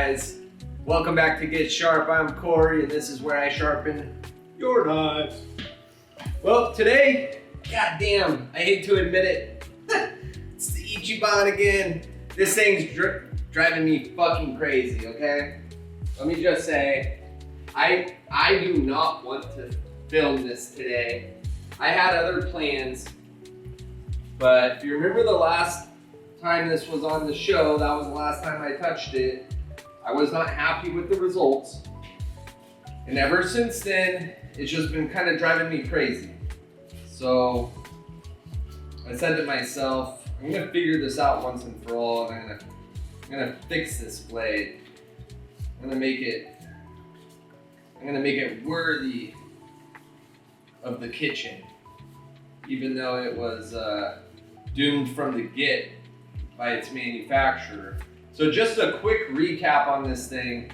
guys? Welcome back to Get Sharp. I'm Corey, and this is where I sharpen your knives. Well, today, goddamn, I hate to admit it, it's the Ichiban again. This thing's driving me fucking crazy, okay? Let me just say, I do not want to film this today. I had other plans, but if you remember the last time this was on the show, that was the last time I touched it. I was not happy with the results. And ever since then, it's just been kind of driving me crazy. So I said to myself, I'm gonna figure this out once and for all, and I'm gonna fix this blade. I'm gonna make it worthy of the kitchen, even though it was doomed from the get by its manufacturer. So just a quick recap on this thing.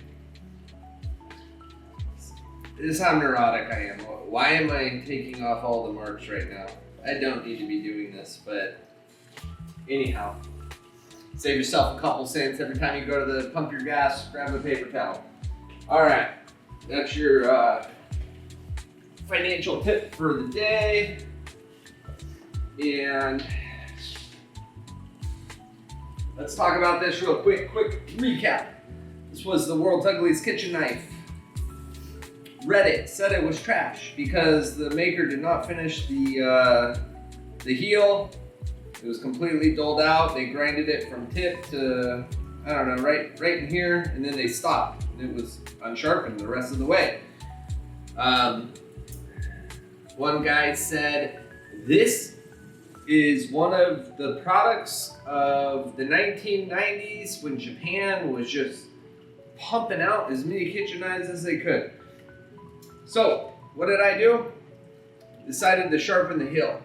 This is how neurotic I am. Why am I taking off all the marks right now? I don't need to be doing this, but anyhow. Save yourself a couple cents every time you go to pump your gas, grab a paper towel. All right, that's your financial tip for the day. And let's talk about this real quick recap. This was the world's ugliest kitchen knife. Reddit said it was trash because the maker did not finish the heel. It was completely dulled out. They grinded it from tip to, I don't know, right in here, and then they stopped. And it was unsharpened the rest of the way. One guy said, this is one of the products of the 1990s when Japan was just pumping out as many kitchen knives as they could. So, what did I do? Decided to sharpen the hill.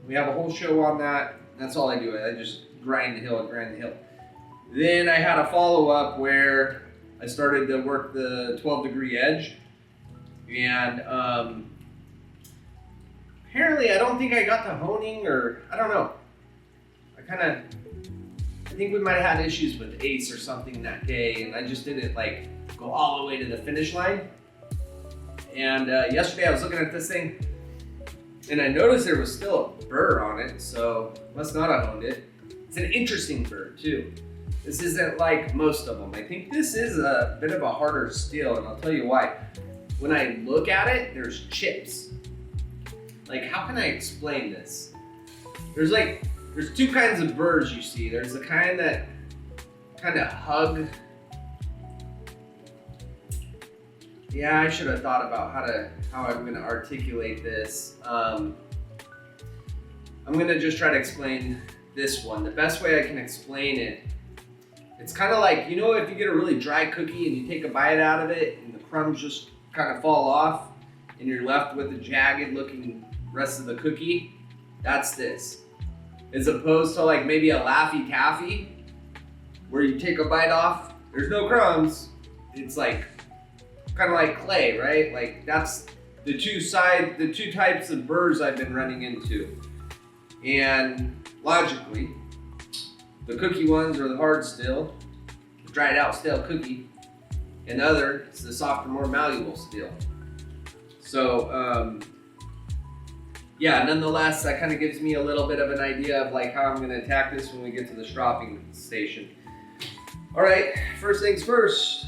We have a whole show on that. That's all I do. I just grind the hill. Then I had a follow-up where I started to work the 12-degree edge. And apparently I don't think I got to honing, or I don't know. I think we might have had issues with Ace or something that day, and I just didn't go all the way to the finish line. And yesterday I was looking at this thing, and I noticed there was still a burr on it, so must not have honed it. It's an interesting burr too. This isn't like most of them. I think this is a bit of a harder steel, and I'll tell you why. When I look at it, there's chips. How can I explain this? There's two kinds of burrs you see. There's the kind that kind of hug. Yeah, I should have thought about how I'm gonna articulate this. I'm gonna just try to explain this one. The best way I can explain it, it's kind of like, if you get a really dry cookie and you take a bite out of it and the crumbs just kind of fall off and you're left with a jagged looking rest of the cookie, that's this. As opposed to maybe a Laffy Taffy where you take a bite off, there's no crumbs. It's kind of like clay, right? That's the two types of burrs I've been running into. And logically, the cookie ones are the hard steel, the dried out stale cookie, and the other is the softer, more malleable steel. So, yeah, nonetheless, that kind of gives me a little bit of an idea of how I'm gonna attack this when we get to the stropping station. All right, first things first.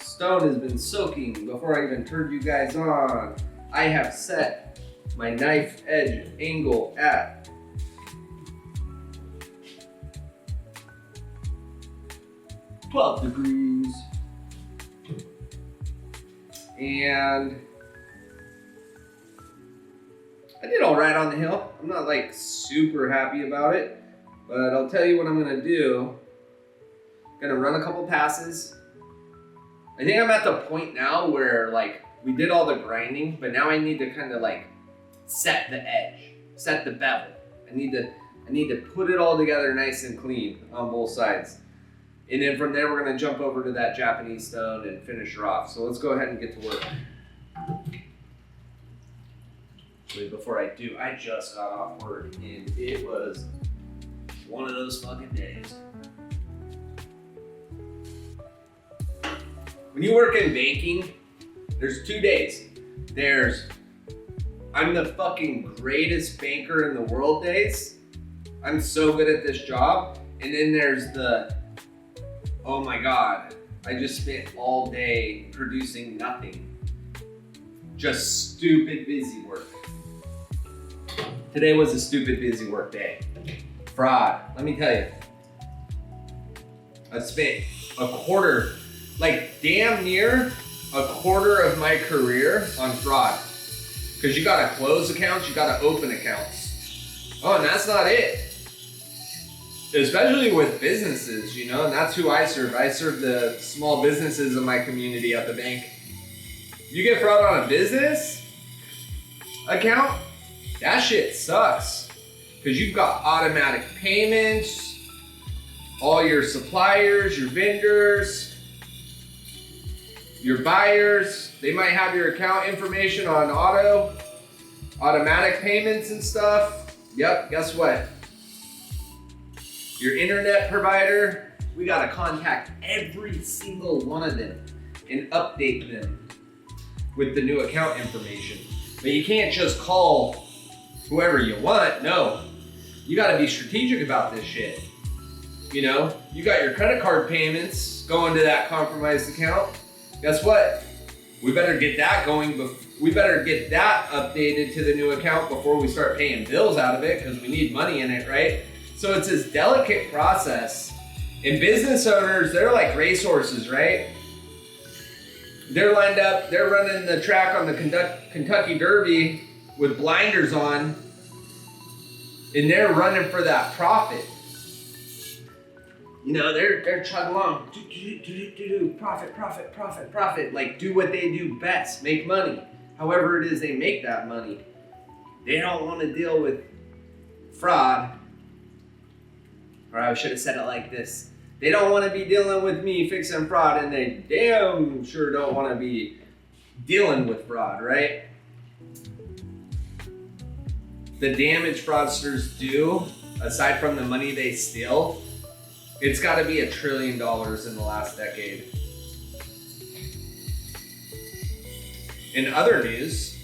Stone has been soaking before I even turned you guys on. I have set my knife edge angle at 12 degrees. And I did all right on the hill. I'm not super happy about it, but I'll tell you what I'm gonna do. I'm gonna run a couple passes. I think I'm at the point now where we did all the grinding, but now I need to kind of set the edge, set the bevel. I need to put it all together nice and clean on both sides. And then from there, we're gonna jump over to that Japanese stone and finish her off. So let's go ahead and get to work. Wait, before I do, I just got off work and it was one of those fucking days. When you work in banking, there's 2 days. There's, I'm the fucking greatest banker in the world days. I'm so good at this job. And then there's the, oh my God, I just spent all day producing nothing. Just stupid busy work. Today was a stupid busy work day. Fraud, let me tell you. I spent a quarter, like damn near a quarter of my career on fraud. Because you gotta close accounts, you gotta open accounts. Oh, and that's not it. Especially with businesses, you know, and that's who I serve. I serve the small businesses in my community at the bank. You get fraud on a business account, that shit sucks. Because you've got automatic payments, all your suppliers, your vendors, your buyers, they might have your account information on automatic payments and stuff. Yep, guess what? Your internet provider, we gotta contact every single one of them and update them with the new account information. But you can't just call whoever you want, no. You gotta be strategic about this shit. You know, you got your credit card payments going to that compromised account. Guess what? We better get that going, we better get that updated to the new account before we start paying bills out of it because we need money in it, right? So it's this delicate process. And business owners, they're like racehorses, right? They're lined up, they're running the track on the Kentucky Derby with blinders on, and they're running for that profit. You know, they're chugging along, profit, like do what they do best, make money. However it is they make that money. They don't want to deal with fraud. Or I should have said it like this. They don't want to be dealing with me fixing fraud, and they damn sure don't want to be dealing with fraud, right? The damage fraudsters do, aside from the money they steal, it's got to be $1 trillion in the last decade. In other news,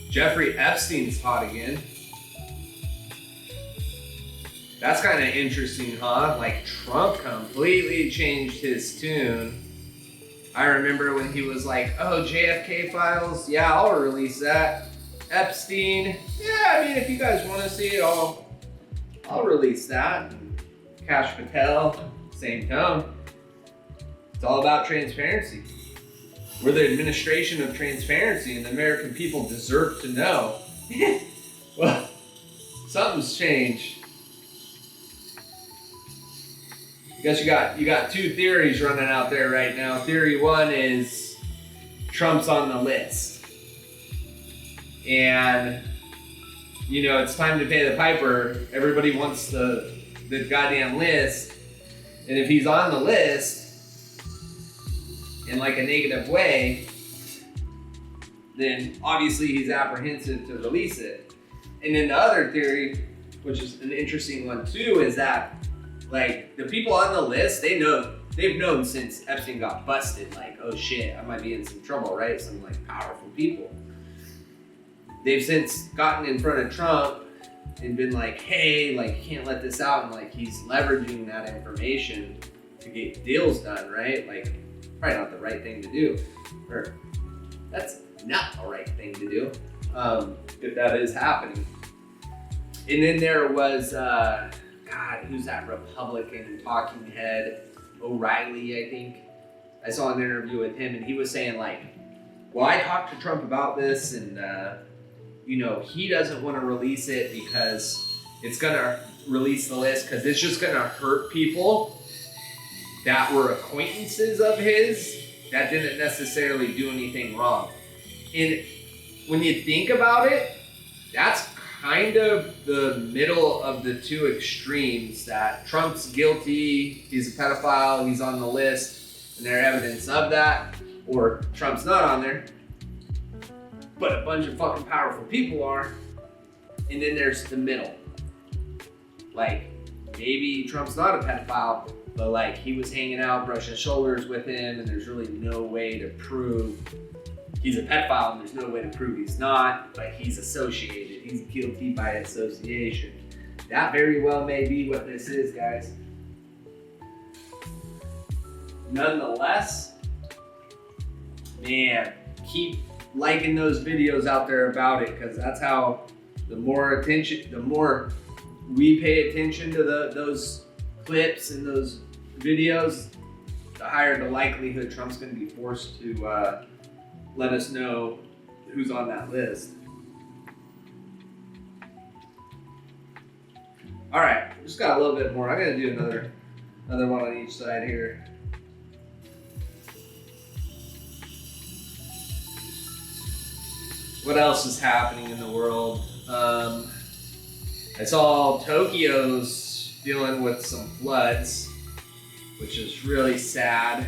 Jeffrey Epstein's hot again. That's kind of interesting, huh? Like Trump completely changed his tune. I remember when he was like, oh, JFK files, yeah, I'll release that. Epstein, yeah, I mean, if you guys want to see it, I'll release that. Kash Patel, same tone. It's all about transparency. We're the administration of transparency, and the American people deserve to know. Well, something's changed. I guess you got 2 theories running out there right now. Theory 1 is Trump's on the list. And, you know, it's time to pay the piper. Everybody wants the goddamn list. And if he's on the list in like a negative way, then obviously he's apprehensive to release it. And then the other theory, which is an interesting one too, is that like the people on the list, they've known since Epstein got busted, like, oh shit, I might be in some trouble, right? Some like powerful people. They've since gotten in front of Trump and been like, hey, like you can't let this out, and like he's leveraging that information to get deals done, right? Like probably not the right thing to do. Or that's not the right thing to do, if that is happening. And then there was God, who's that Republican talking head? O'Reilly, I think. I saw an interview with him, and he was saying like, well, I talked to Trump about this, and you know, he doesn't want to release it because it's gonna release the list because it's just gonna hurt people that were acquaintances of his that didn't necessarily do anything wrong. And when you think about it, that's kind of the middle of the 2 extremes, that Trump's guilty, he's a pedophile, he's on the list, and there's evidence of that, or Trump's not on there, but a bunch of fucking powerful people are. And then there's the middle. Like, maybe Trump's not a pedophile, but like he was hanging out, brushing shoulders with him, and there's really no way to prove he's a pedophile, and there's no way to prove he's not, but he's associated. He's guilty by association. That very well may be what this is, guys. Nonetheless, man, keep liking those videos out there about it, because that's how the more we pay attention to those clips and those videos, the higher the likelihood Trump's going to be forced to let us know who's on that list. All right, just got a little bit more. I'm going to do another one on each side here. What else is happening in the world? I saw Tokyo's dealing with some floods, which is really sad.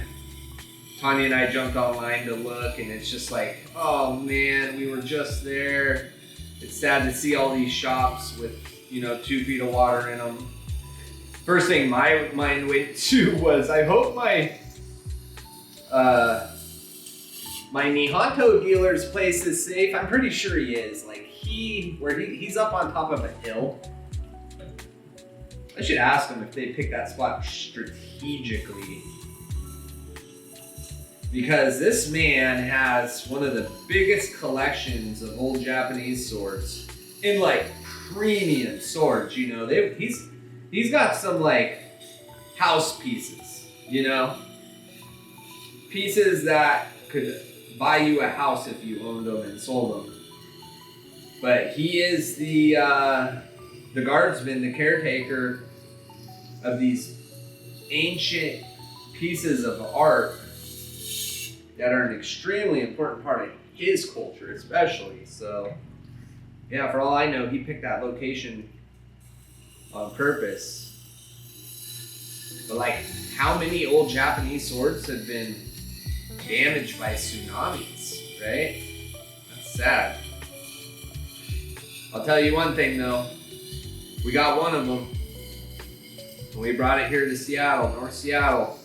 Tanya and I jumped online to look, and it's just like, oh man, we were just there. It's sad to see all these shops with, 2 feet of water in them. First thing my mind went to was, I hope my Nihanto dealer's place is safe. I'm pretty sure he is. Like he's up on top of a hill. I should ask him if they picked that spot strategically, because this man has one of the biggest collections of old Japanese swords, in like premium swords. He's got some like house pieces, pieces that could buy you a house if you owned them and sold them. But he is the guardsman, the caretaker of these ancient pieces of art that are an extremely important part of his culture, especially. So, yeah, for all I know, he picked that location on purpose. But like, how many old Japanese swords have been damaged by tsunamis, right? That's sad. I'll tell you one thing though, we got one of them, and we brought it here to Seattle, North Seattle.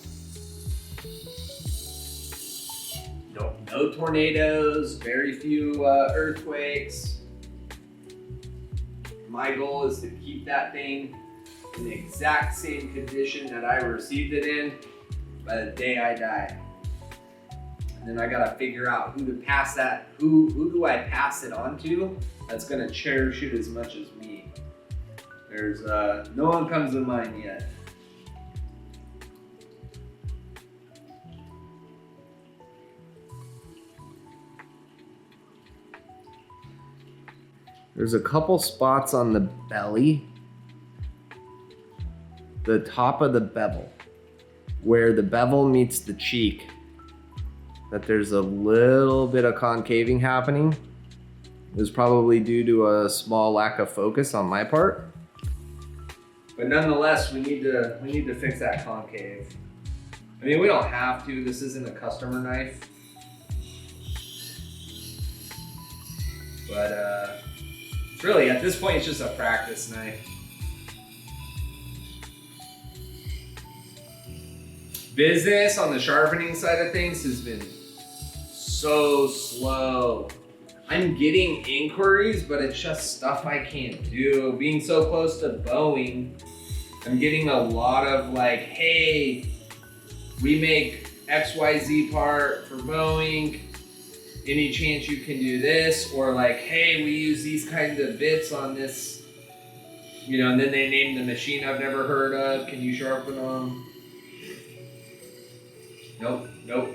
No tornadoes, very few earthquakes. My goal is to keep that thing in the exact same condition that I received it in by the day I die. And then I gotta figure out who to pass that, who do I pass it on to that's gonna cherish it as much as me. There's no one comes to mind yet. There's a couple spots on the belly, the top of the bevel, where the bevel meets the cheek, that there's a little bit of concaving happening. It was probably due to a small lack of focus on my part. But nonetheless, we need to fix that concave. I mean, we don't have to. This isn't a customer knife. But it's really, at this point, it's just a practice knife. Business on the sharpening side of things has been so slow. I'm getting inquiries, but it's just stuff I can't do. Being so close to Boeing, I'm getting a lot of like, hey, we make XYZ part for Boeing. Any chance you can do this? Or like, hey, we use these kinds of bits on this, and then they name the machine I've never heard of. Can you sharpen them? Nope,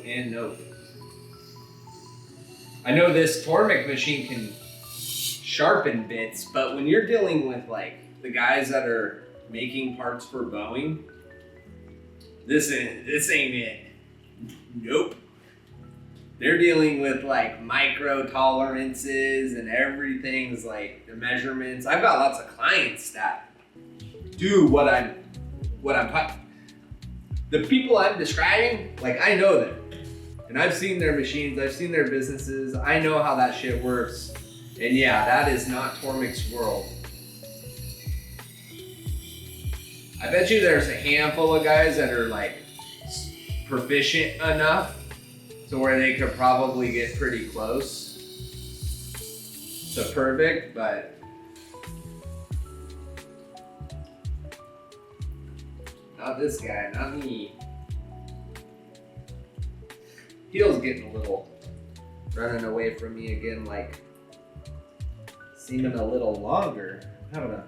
and nope. I know this Tormek machine can sharpen bits, but when you're dealing with like the guys that are making parts for Boeing, this ain't it. Nope. They're dealing with like micro tolerances and everything's like the measurements. I've got lots of clients that do what I'm the people I'm describing, like I know them. And I've seen their machines, I've seen their businesses, I know how that shit works. And yeah, that is not Tormek's world. I bet you there's a handful of guys that are like proficient enough to where they could probably get pretty close to perfect, but not this guy, not me. Heel's getting a little running away from me again, like seeming a little longer. I'm having a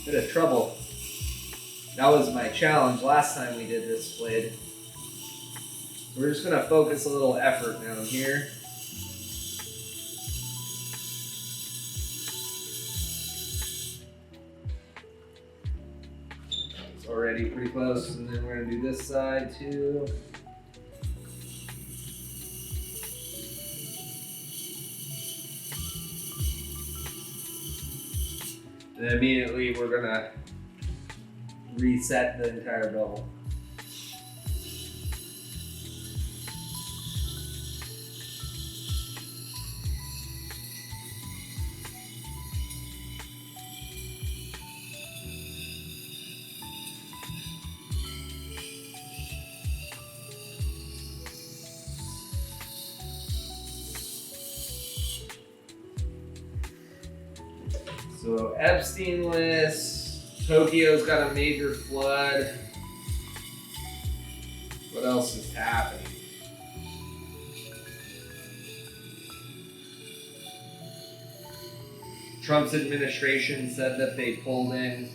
bit of trouble. That was my challenge last time we did this split. We're just gonna focus a little effort down here. It's already pretty close, and then we're gonna do this side too. And then immediately we're gonna reset the entire bevel. So Epstein list, Tokyo's got a major flood. What else is happening? Trump's administration said that they pulled in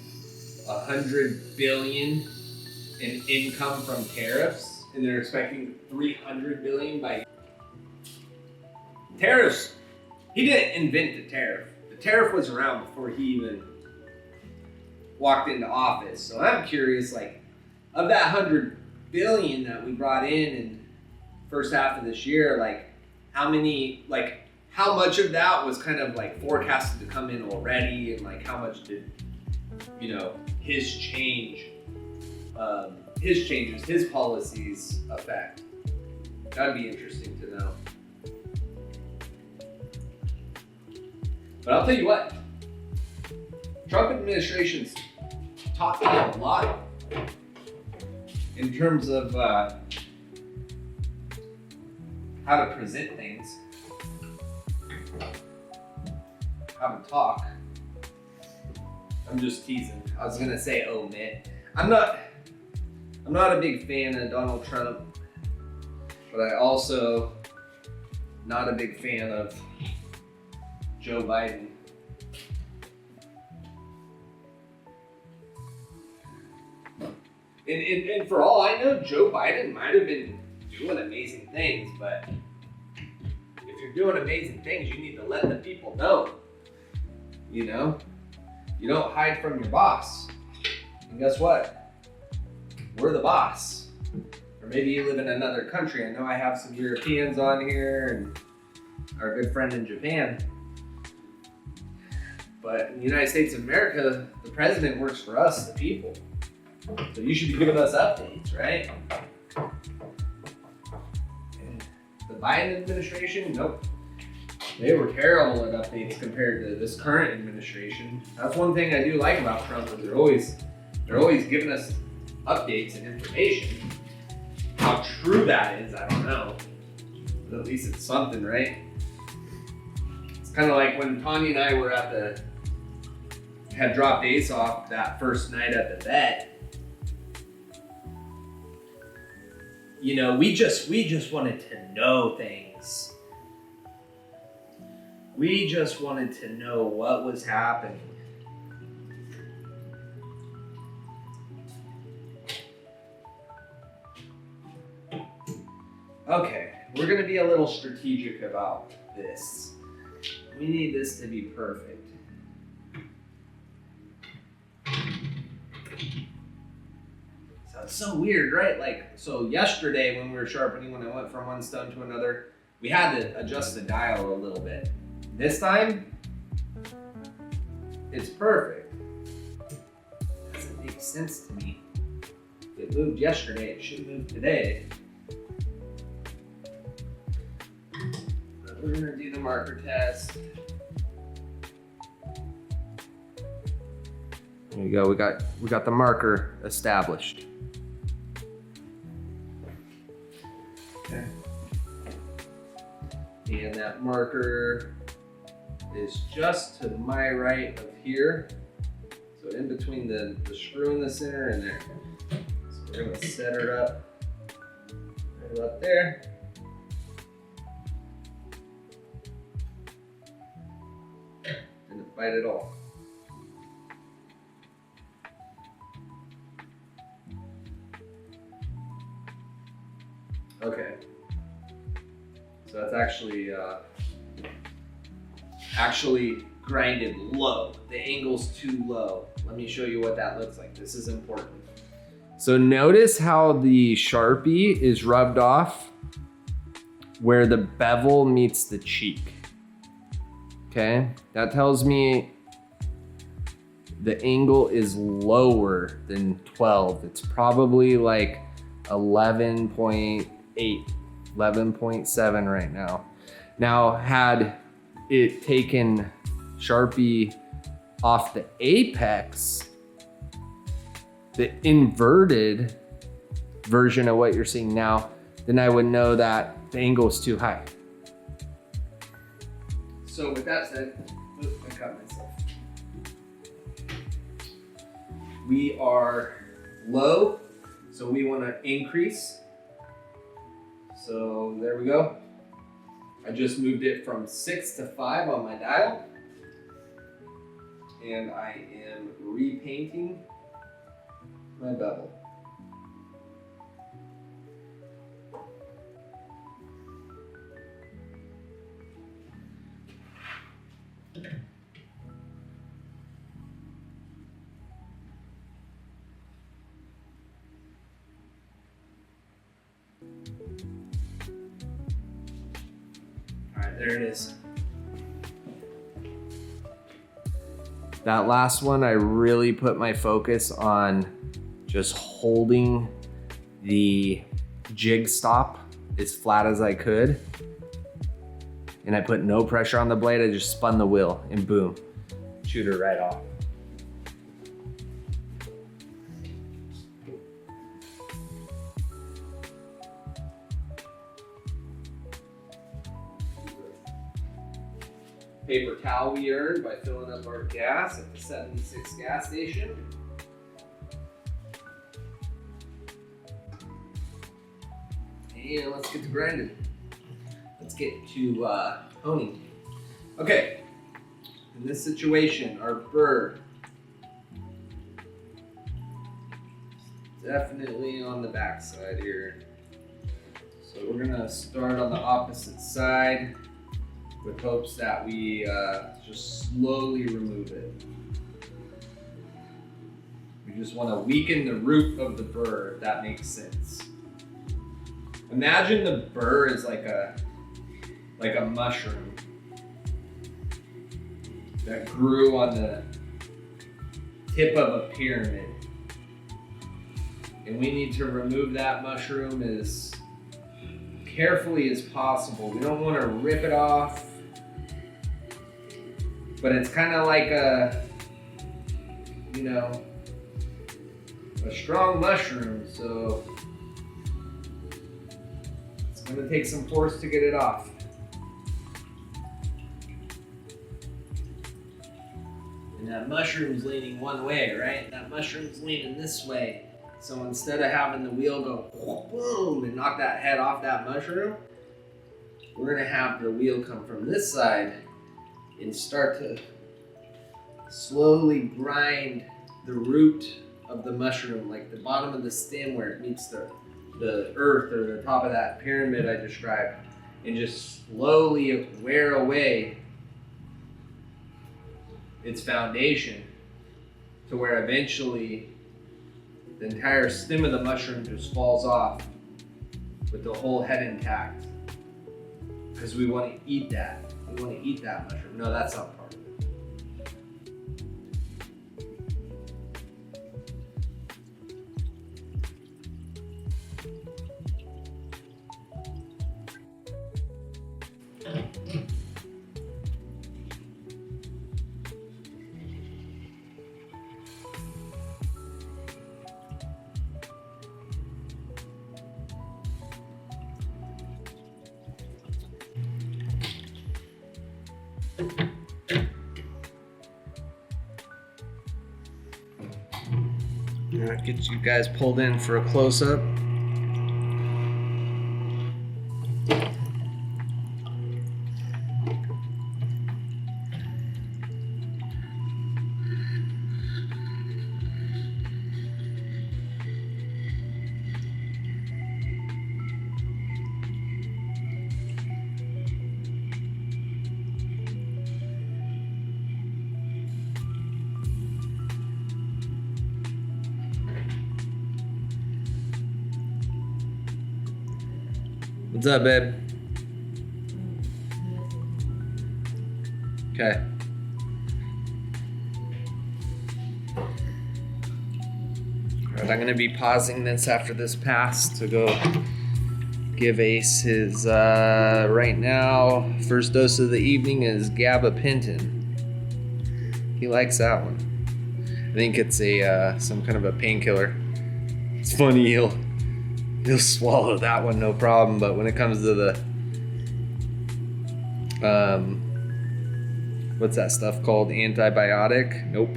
$100 billion in income from tariffs, and they're expecting $300 billion by tariffs. He didn't invent the tariff. The tariff was around before he even walked into office. So I'm curious, like, of that $100 billion that we brought in first half of this year, like, how much of that was kind of like forecasted to come in already, and like how much did, his changes, his policies affect? That'd be interesting to know. But I'll tell you what, Trump administration's taught me a lot in terms of how to present things, how to talk. I'm just teasing. I was gonna say omit. I'm not a big fan of Donald Trump, but I also not a big fan of Joe Biden. And for all I know, Joe Biden might have been doing amazing things, but if you're doing amazing things, you need to let the people know. You don't hide from your boss. And guess what? We're the boss. Or maybe you live in another country. I know I have some Europeans on here and our good friend in Japan. But in the United States of America, the president works for us, the people. So you should be giving us updates, right? And the Biden administration, nope. They were terrible at updates compared to this current administration. That's one thing I do like about Trump, is they're always giving us updates and information. How true that is, I don't know. But at least it's something, right? It's kind of like when Tanya and I had dropped Ace off that first night at the vet. We just wanted to know things. We just wanted to know what was happening. Okay, we're gonna be a little strategic about this. We need this to be perfect. So it's so weird, right? So yesterday when we were sharpening, when I went from one stone to another, we had to adjust the dial a little bit. This time, it's perfect. It doesn't make sense to me. If it moved yesterday, it should move today. But we're gonna do the marker test. There you go, we got the marker established. Okay. And that marker is just to my right of here. So in between the screw in the center and there. So we're gonna set her up right up there. Didn't bite at all. Okay. So that's actually grinded low. The angle's too low. Let me show you what that looks like. This is important. So notice how the Sharpie is rubbed off where the bevel meets the cheek. Okay, that tells me the angle is lower than 12. It's probably like 11.8, 11.7 right now. Now, had it taken Sharpie off the apex, the inverted version of what you're seeing now, then I would know that the angle is too high. So with that said, I cut myself. We are low, so we want to increase. So there we go. I just moved it from 6 to 5 on my dial. And I am repainting my bevel. All right, there it is. That last one, I really put my focus on just holding the jig stop as flat as I could. And I put no pressure on the blade. I just spun the wheel and boom, shoot her right off. Paper towel we earned by filling up our gas at the 76 gas station. And let's get to grinding. Let's get to honing. Okay, in this situation, our burr definitely on the back side here. So we're gonna start on the opposite side with hopes that we just slowly remove it. We just want to weaken the root of the burr, if that makes sense. Imagine the burr is like a mushroom that grew on the tip of a pyramid. And we need to remove that mushroom as carefully as possible. We don't want to rip it off. But it's kind of like a strong mushroom, so it's gonna take some force to get it off. And that mushroom's leaning one way, right? That mushroom's leaning this way. So instead of having the wheel go boom and knock that head off that mushroom, we're gonna have the wheel come from this side and start to slowly grind the root of the mushroom, like the bottom of the stem where it meets the earth or the top of that pyramid I described, and just slowly wear away its foundation to where eventually the entire stem of the mushroom just falls off with the whole head intact. Because we want to eat that. We want to eat that mushroom. No, that's not part of it. Get you guys pulled in for a close-up. What's up, babe? Okay. Alright, I'm gonna be pausing this after this pass to go give Ace his, right now, first dose of the evening is gabapentin. He likes that one. I think it's some kind of a painkiller. It's funny, he'll swallow that one no problem, but when it comes to the what's that stuff called, antibiotic, nope.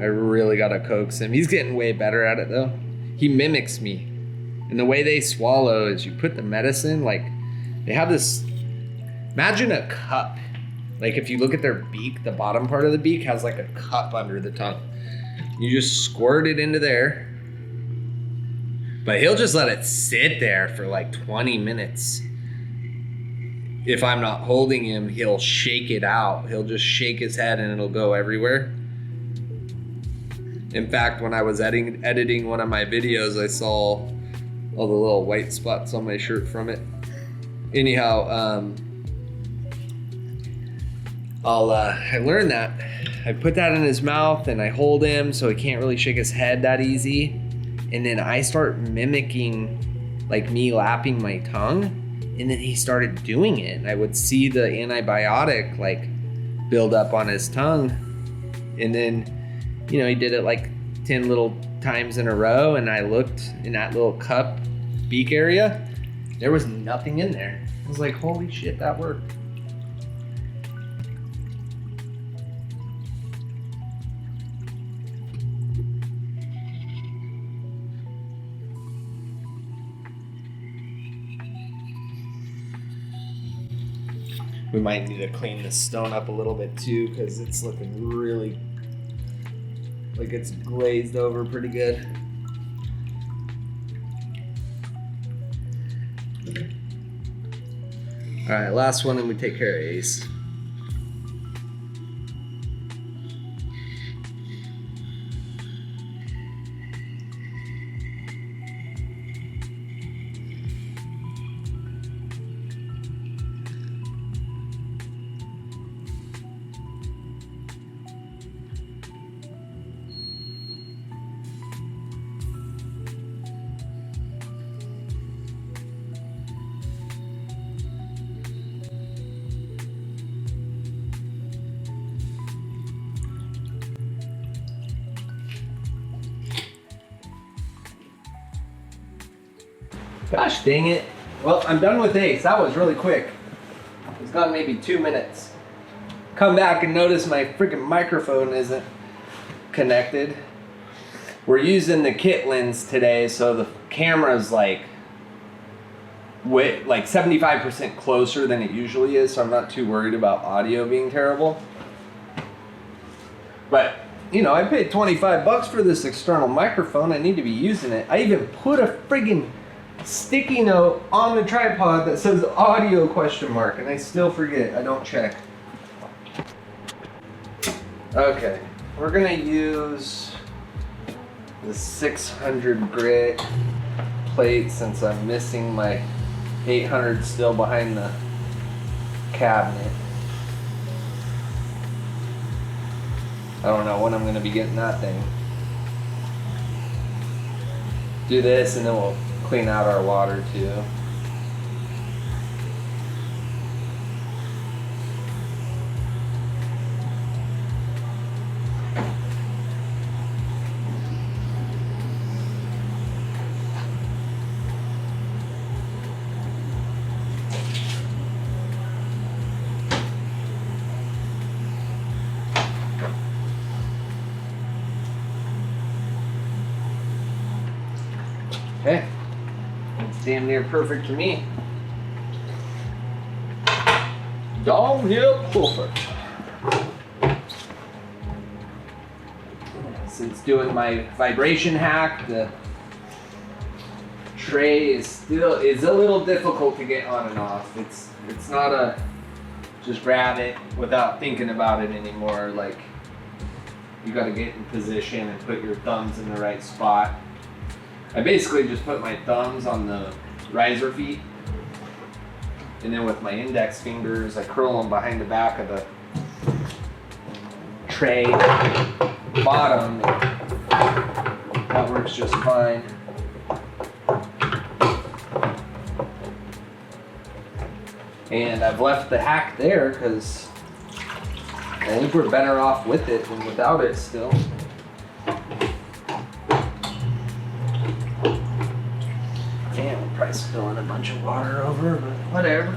I really gotta coax him. He's getting way better at it though. He mimics me, and the way they swallow is you put the medicine, like they have this, imagine a cup, like if you look at their beak, the bottom part of the beak has like a cup under the tongue. You just squirt it into there. But he'll just let it sit there for like 20 minutes. If I'm not holding him, he'll shake it out. He'll just shake his head and it'll go everywhere. In fact, when I was editing one of my videos, I saw all the little white spots on my shirt from it. Anyhow, I learned that. I put that in his mouth and I hold him so he can't really shake his head that easy. And then I start mimicking, like me lapping my tongue, and then he started doing it. I would see the antibiotic like build up on his tongue, and then, you know, he did it like 10 little times in a row, and I looked in that little cup beak area, there was nothing in there. I was like, holy shit, that worked. We might need to clean this stone up a little bit too, because it's looking really like it's glazed over pretty good. All right, last one and we take care of Ace. Gosh dang it. Well, I'm done with Ace. That was really quick. It's gone maybe 2 minutes. Come back and notice my freaking microphone isn't connected. We're using the kit lens today, so the camera's like 75% closer than it usually is, so I'm not too worried about audio being terrible. But, you know, I paid 25 bucks for this external microphone. I need to be using it. I even put a friggin' sticky note on the tripod that says audio question mark, and I still forget. I don't check. Okay, we're gonna use the 600 grit plate since I'm missing my 800 still behind the cabinet. I don't know when I'm gonna be getting that thing. Do this and then we'll clean out our water too. Okay, it's damn near perfect for me. Downhill perfect. Since doing my vibration hack, the tray is a little difficult to get on and off. It's not a just grab it without thinking about it anymore. Like, you got to get in position and put your thumbs in the right spot. I basically just put my thumbs on the riser feet, and then with my index fingers I curl them behind the back of the tray bottom. That works just fine. And I've left the hack there because I think we're better off with it than without it still. Damn, we're probably spilling a bunch of water over, but whatever.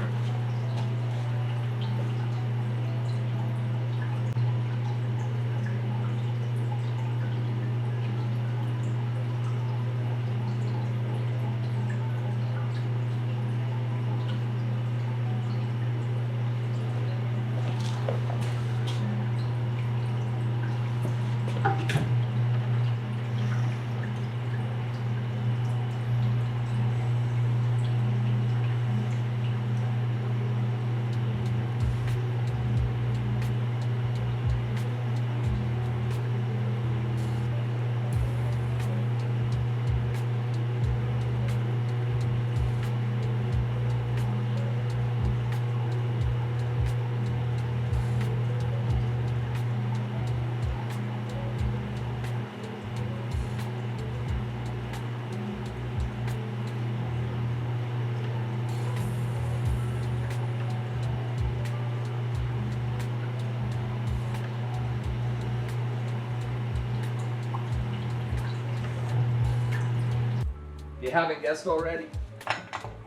If you haven't guessed already,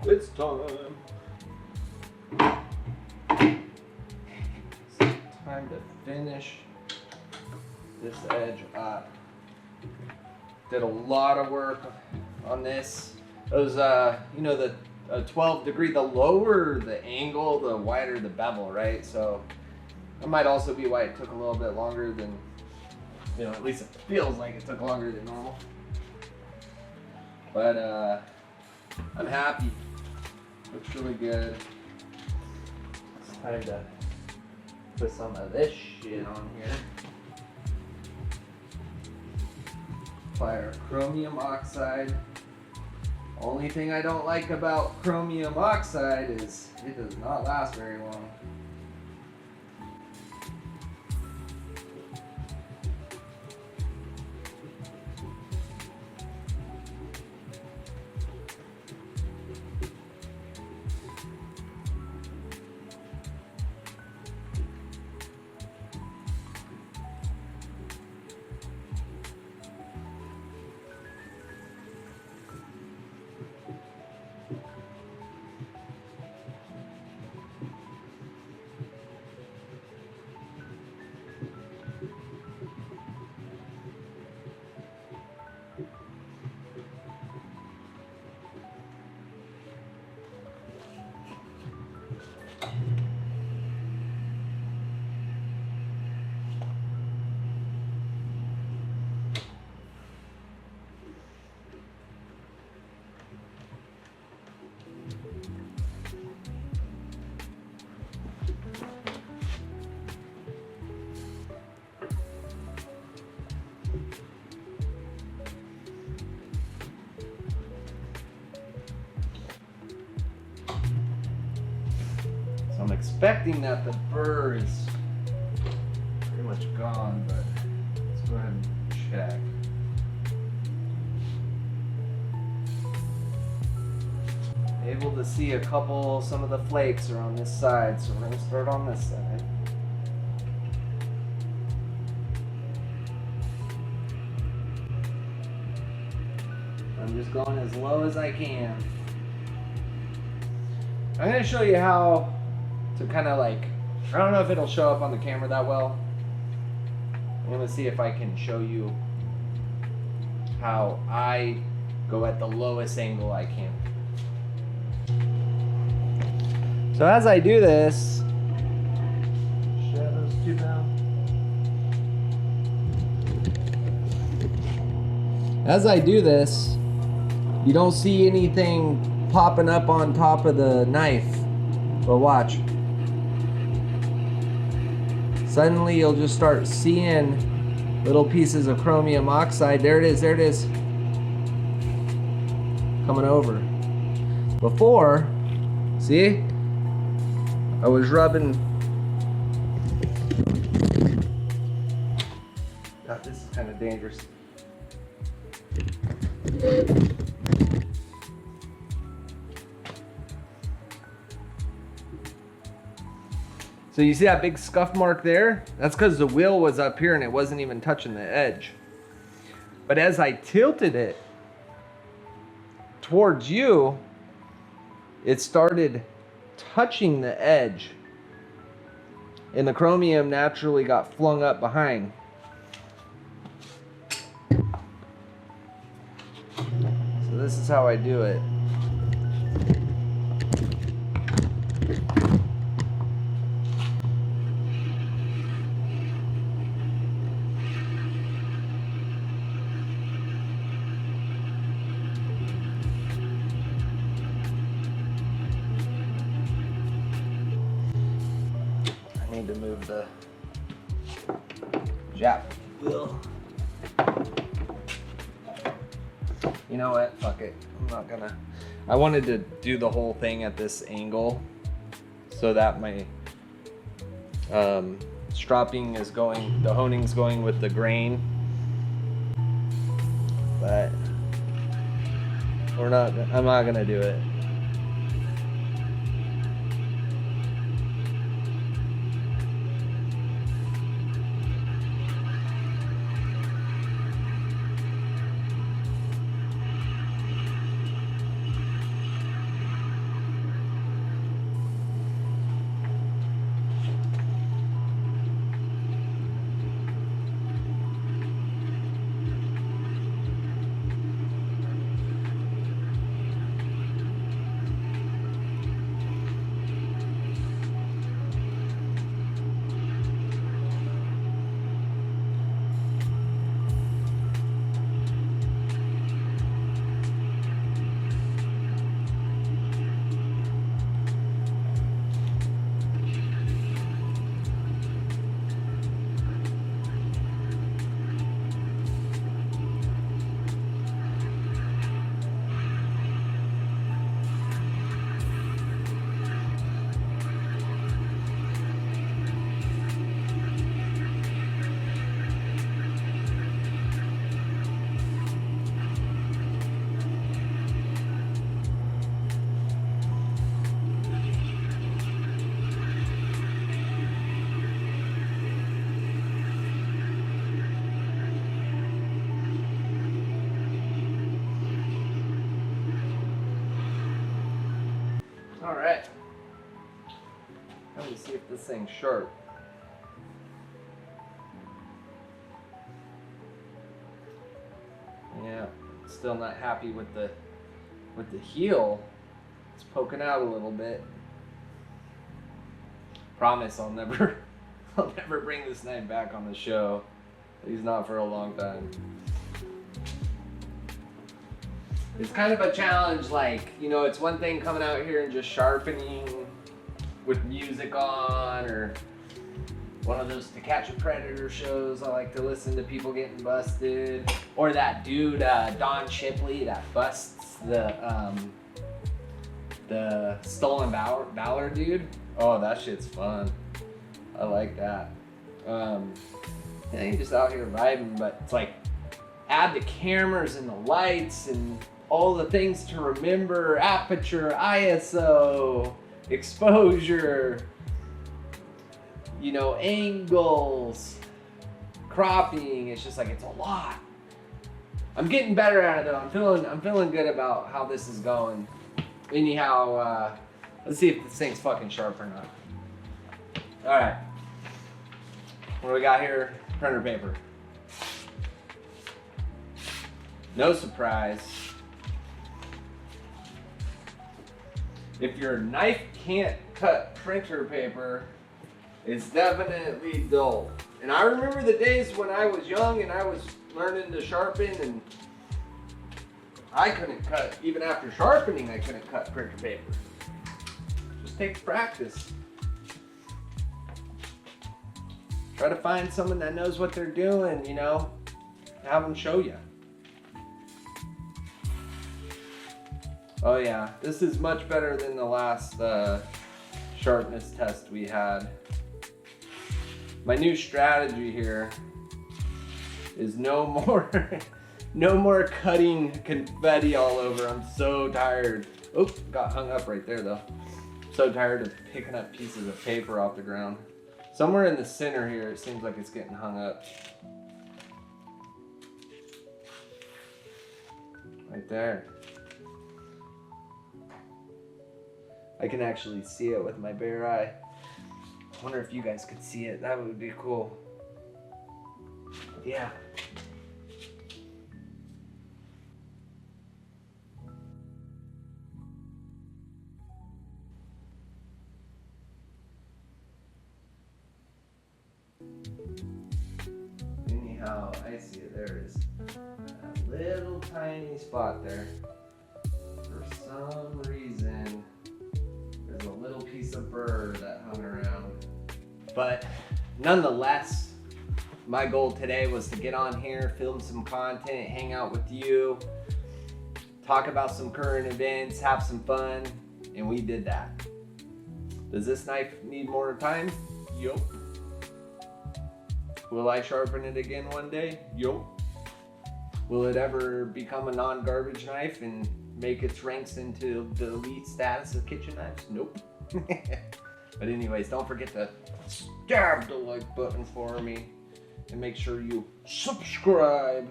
it's time. It's time to finish this edge up. Did a lot of work on this. Those, you know, the 12 degree, the lower the angle, the wider the bevel, right? So that might also be why it took a little bit longer than, you know, at least it feels like it took longer than normal. But I'm happy. Looks really good. It's time to put some of this shit on here. Apply our chromium oxide. Only thing I don't like about chromium oxide is it does not last very long. I'm expecting that the burr is pretty much gone, but let's go ahead and check. Able to see some of the flakes are on this side, so we're going to start on this side. I'm just going as low as I can. I'm going to show you how to kind of like, I don't know if it'll show up on the camera that well. I'm going to see if I can show you how I go at the lowest angle I can. So as I do this, shadows too down. As I do this, you don't see anything popping up on top of the knife, but watch. Suddenly you'll just start seeing little pieces of chromium oxide. There it is, there it is. Coming over. Before, see? I was rubbing. God, this is kind of dangerous. So you see that big scuff mark there? That's because the wheel was up here and it wasn't even touching the edge. But as I tilted it towards you, it started touching the edge. And the chromium naturally got flung up behind. So this is how I do it. I need to move the Jap wheel. You know what? Fuck it. I'm not gonna. I wanted to do the whole thing at this angle so that my stropping is going, the honing's going with the grain. But I'm not gonna do it. All right. Let me see if this thing's sharp. Yeah, still not happy with the heel. It's poking out a little bit. Promise I'll never bring this knife back on the show. At least not for a long time. It's kind of a challenge, like, you know, it's one thing coming out here and just sharpening with music on, or one of those To Catch a Predator shows I like to listen to people getting busted, or that dude Don Shipley that busts the stolen valor dude. Oh, that shit's fun. I like that. Yeah, you're just out here vibing, but it's like, add the cameras and the lights and all the things to remember: aperture, ISO, exposure, you know, angles, cropping. It's just like, it's a lot. I'm getting better at it though. I'm feeling good about how this is going. Anyhow, let's see if this thing's fucking sharp or not. All right. What do we got here? Printer paper. No surprise. if your knife can't cut printer paper, it's definitely dull. And I remember the days when I was young and I was learning to sharpen, and I couldn't cut, even after sharpening, I couldn't cut printer paper. Just takes practice. Try to find someone that knows what they're doing, you know, have them show you. Oh yeah, this is much better than the last sharpness test we had. My new strategy here is no more cutting confetti all over. I'm so tired. Oh, got hung up right there though. So tired of picking up pieces of paper off the ground. Somewhere in the center here, it seems like it's getting hung up. Right there. I can actually see it with my bare eye. I wonder if you guys could see it. That would be cool. Yeah. Anyhow, I see it. There it is. A little tiny spot there. For some reason, there's a little piece of burr that hung around. But nonetheless, my goal today was to get on here, film some content, hang out with you, talk about some current events, have some fun, and we did that. Does this knife need more time? Yup. Will I sharpen it again one day? Yup. Will it ever become a non-garbage knife and make its ranks into the elite status of kitchen knives? Nope. But anyways, don't forget to stab the like button for me and make sure you subscribe.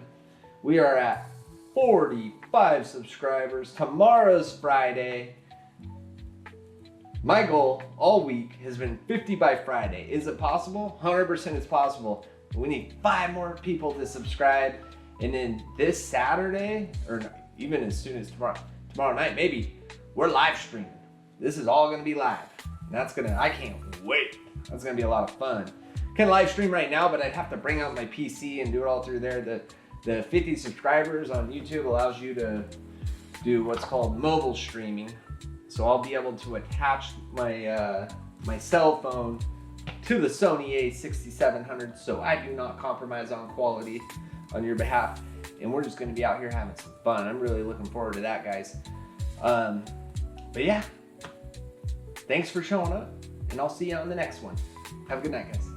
We are at 45 subscribers. Tomorrow's Friday. My goal all week has been 50 by Friday. Is it possible? 100% it's possible. We need 5 more people to subscribe. And then this Saturday, or even as soon as tomorrow night, maybe, we're live streaming. This is all gonna be live. And I can't wait. That's gonna be a lot of fun. Can live stream right now, but I'd have to bring out my PC and do it all through there. The 50 subscribers on YouTube allows you to do what's called mobile streaming. So I'll be able to attach my my cell phone to the Sony a6700, so I do not compromise on quality on your behalf. And we're just gonna be out here having some fun. I'm really looking forward to that, guys. But yeah, thanks for showing up, and I'll see you on the next one. Have a good night, guys.